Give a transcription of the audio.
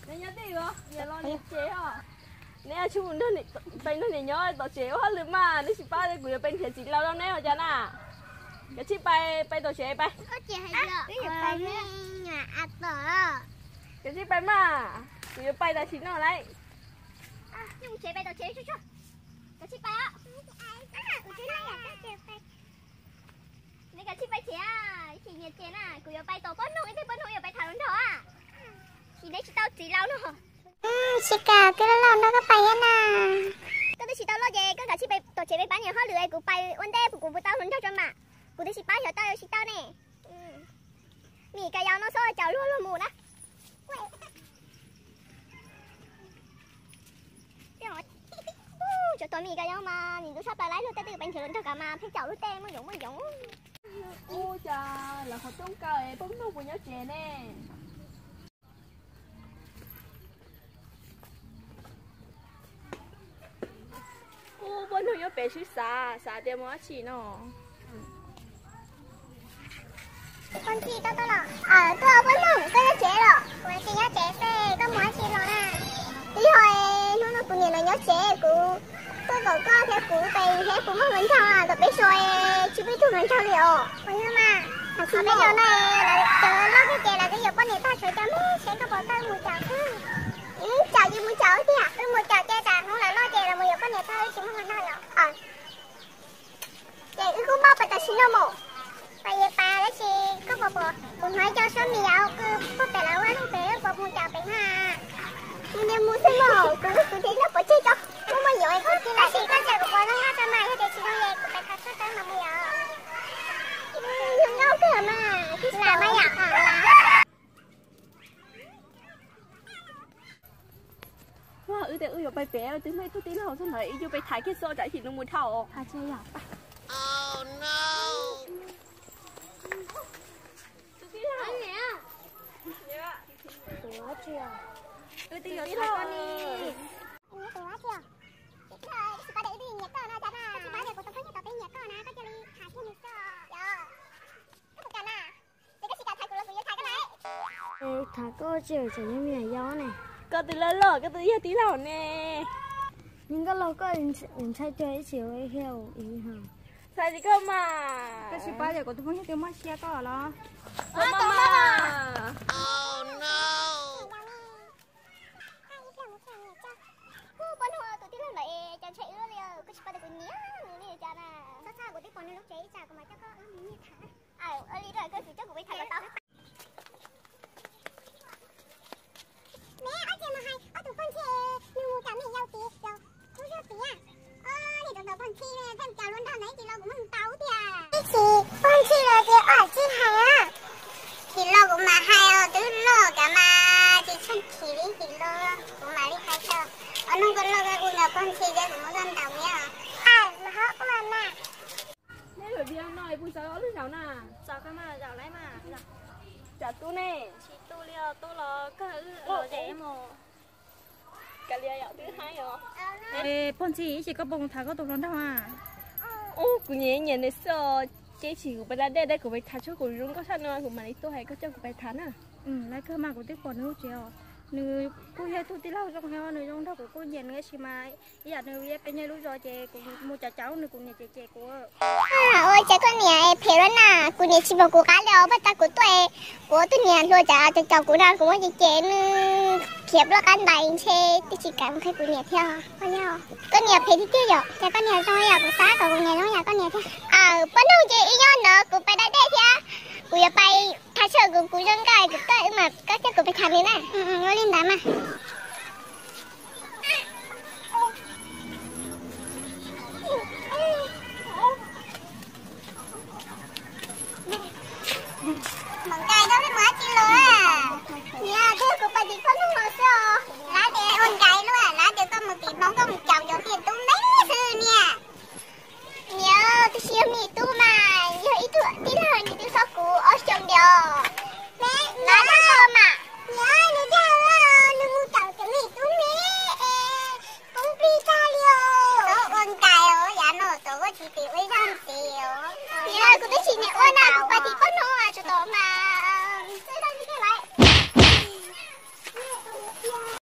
Nè nhớ đi rồi, giờ lo nhớ chế à. Nè chú muốn thân bên thân này nhớ tao chế hết rồi mà, nếu chỉ ba thì cũng bên thì chỉ lâu đâu nè rồi cha nà. Cái chiếc bay tao chế bay. Có chế hay chưa? Cái bay nhà ăn tờ. Cái chiếc bay mà, cũng bay ta chín nào đấy. À, nhưng chế bay tao chế chút. Cái chiếc bay á. Nè cái chiếc bay chế à, chỉ nhiệt chế nè, cũng bay tao bớt nổi, cái bớt nổi bay thằng đó à. Chỉ đấy chỉ tao chỉ lâu nữa. Chị cả cái lâu nó có bay nè. Cái đấy chỉ tao lo về, cái cả chiếc bay tao chế bay bán nhiều hơn lười, cũng bay ổn định, cũng tao hơn cho mà. Cũng đấy chỉ bay cho tao chỉ tao nè. Mì cái dao nó sôi chảo luôn luôn mù đó. Cho tôi mì cái dao mà nhìn tôi sắp lại luôn tới từ bánh chừng cho cả mà thấy chảo luôn tem mới giống. Ôi cha, là họ trông cao ấy, bấm đâu của nhớ trẻ nè. Ô, bấm đâu nhớ bé chứ xả tiền mua chỉ nó. Con chi tao là tôi ở với mông cái nó chế rồi con chi nhớ chế phê có món chi rồi nè đi hồi nó cũng nhìn là nhớ chế của tôi có theo của về của mất mình sao à rồi biết rồi chưa biết thu mình sao liệu còn nhưng mà bây giờ này là chờ nó cái chế là cái giờ con này ta sửa cho mấy sẽ có bỏ tay mùi chảo chứ chảo gì mùi chảo chứ à cái mùi chảo chế tàn không là nó chế là mùi giờ con này ta chỉ mất mình thôi rồi chế cũng bao phải ta xin đâu mồ tại vì bà đó chị có bộ cũng hỏi cho số mèo cứ có thể là quán không thể bộ mua chào bạn ha nhưng mua thêm mồ cũng thấy nó bỏ chơi cho cũng mà dội có chỉ là chị có chào của nó ha cho mày thì chị nói về của bạn thật sự mà mèo nhưng nhau cái mà là mấy ạ Wow, để ơi bay bé, từ mấy tôi tí nào xong rồi yêu bay thái cái xô chạy thì nó muốn thảo. à chơi à Oh no. Anh nè. Dạ. Ủa chưa Tôi tí nào con đi. Ủa chưa chị ơi chị có để đi nhặt con nó chả nè chị nói về của tôi thấy như tao bé nhặt con nè có chơi đi thả thêm một sao dạ có một cái nè chị có chị cả thả của nó vừa thả cái này thả có chơi chỉ như mèo gió này Có từ lớn rồi, có từ giờ tí nào nè. nhưng cái lâu có mình chơi chơi chiều ấy heo ý hả Sai gì cơ mà. Cái ship bây giờ của tôi không hiểu mà xe có lo. Mama. Oh no. con hoa tụi tí lần lại cho chạy ưa liền cái ship bây giờ nhớ này cho nè sao sao của tí con này lúc chạy chả có mà chắc có như thả ở đi rồi cái gì chắc của biết thả tao mẹ ở trên mà hay ở tụi con chơi nhưng mua cả mẹ nhau tí rồi không sao tí à thì tụi con chơi thêm chào luôn thằng ấy thì lo cũng mừng táo thì cái gì con chơi là cái ở trên hay á thì lo cũng mà hay ở tứ lo cả mà thì chân chỉ đi thì lo cũng mà đi hay sao ở nông con lo cái con con chơi ra cũng có dân tàu nhá mà họ cũng làm nè Nè rồi đi ăn nói, bùi sao lúc nào nè. Sao cái mà dạo lấy mà. Chả tu nè. Chị tôi liều tôi lo cái lo dễ mà. Cả lia dạo thứ hai rồi. Ê, bọn chị chỉ có bông thả có tụi nó đâu à. Ô, cũng nhẹ nhàng đấy sao. Chế chỉ của bà đã đây của bà thả cho của rung có sao nữa của mà lấy tôi hay có cho của bà thả à. Lấy cơ mà của tiếp còn nữa chị ạ. Nữ cô hay tôi tí lâu trong heo nữ trong đó của cô nhìn cái gì mà giờ nữ biết cái nhà lúc rồi chị cũng mua cháu nữ cũng nhà chị của ôi cha con nhà phải rồi nè cô nhà chỉ bảo cô cá leo bắt ta của tôi nhà rồi cha cho cháu của đang cũng chị khiếp lo can đầy xe thì chỉ cảm thấy cô nhà theo con nhau con nhà phải đi chơi rồi cha con nhà trong nhà của xã còn nhà trong nhà con nhà theo bắt đầu chị nhau nữa cô phải đã đây theo cô phải thay sơ của cô dân cái mà các cháu cô phải làm thế này nó lên đá mà